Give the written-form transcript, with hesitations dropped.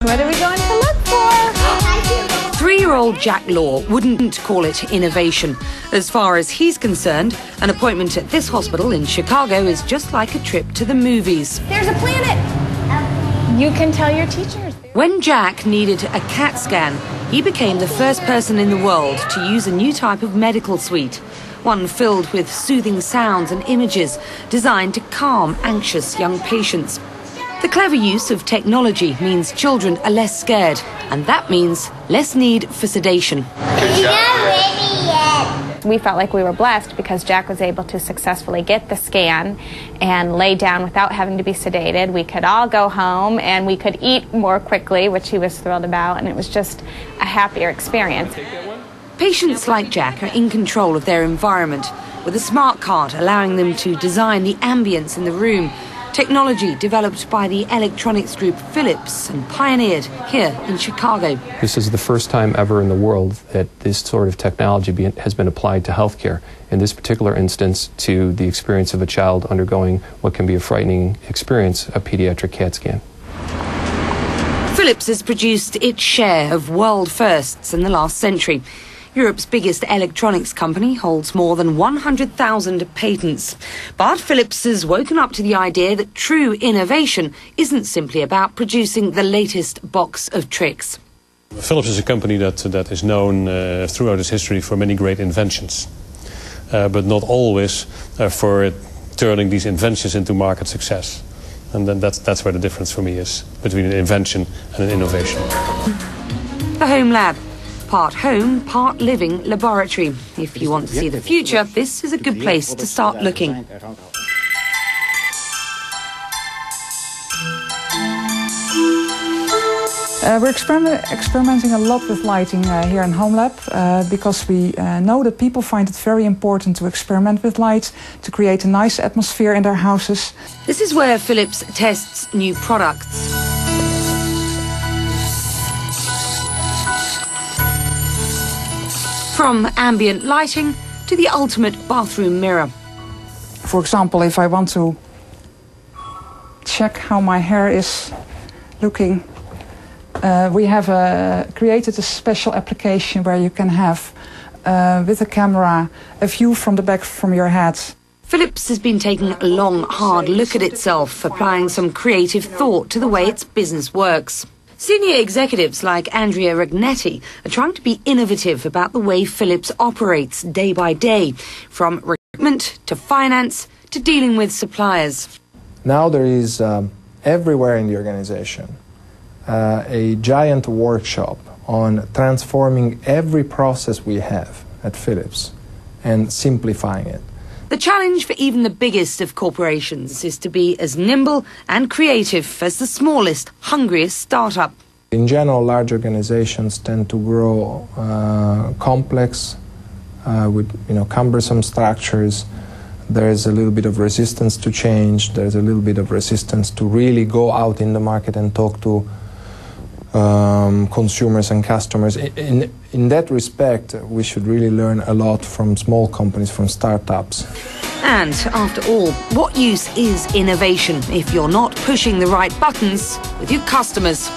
What are we going to look for? 3-year-old Jack Law wouldn't call it innovation. As far as he's concerned, an appointment at this hospital in Chicago is just like a trip to the movies. There's a planet. You can tell your teachers. When Jack needed a CAT scan, he became the first person in the world to use a new type of medical suite. One filled with soothing sounds and images designed to calm anxious young patients. The clever use of technology means children are less scared, and that means less need for sedation. You're not ready yet. We felt like we were blessed because Jack was able to successfully get the scan and lay down without having to be sedated. We could all go home and we could eat more quickly, which he was thrilled about, and it was just a happier experience. Patients like Jack are in control of their environment, with a smart card allowing them to design the ambience in the room. Technology developed by the electronics group Philips and pioneered here in Chicago. This is the first time ever in the world that this sort of technology has been applied to healthcare. In this particular instance, to the experience of a child undergoing what can be a frightening experience, a pediatric CAT scan. Philips has produced its share of world firsts in the last century. Europe's biggest electronics company holds more than 100,000 patents. But Philips has woken up to the idea that true innovation isn't simply about producing the latest box of tricks. Philips is a company that is known throughout its history for many great inventions, but not always for turning these inventions into market success. And then that's where the difference for me is between an invention and an innovation. The Home Lab. Part home, part living laboratory. If you want to see the future, this is a good place to start looking. We're experimenting a lot with lighting here in Home Lab because we know that people find it very important to experiment with light, to create a nice atmosphere in their houses. This is where Philips tests new products. From ambient lighting to the ultimate bathroom mirror. For example, if I want to check how my hair is looking, we have created a special application where you can have, with a camera, a view from the back from your head. Philips has been taking a long, hard look at itself, applying some creative thought to the way its business works. Senior executives like Andrea Rignetti are trying to be innovative about the way Philips operates day by day, from recruitment to finance to dealing with suppliers. Now there is everywhere in the organization a giant workshop on transforming every process we have at Philips and simplifying it. The challenge for even the biggest of corporations is to be as nimble and creative as the smallest, hungriest startup. In general, large organizations tend to grow complex with cumbersome structures. There's a little bit of resistance to change. There's a little bit of resistance to really go out in the market and talk to consumers and customers. In that respect, we should really learn a lot from small companies, from startups. And after all, what use is innovation if you're not pushing the right buttons with your customers?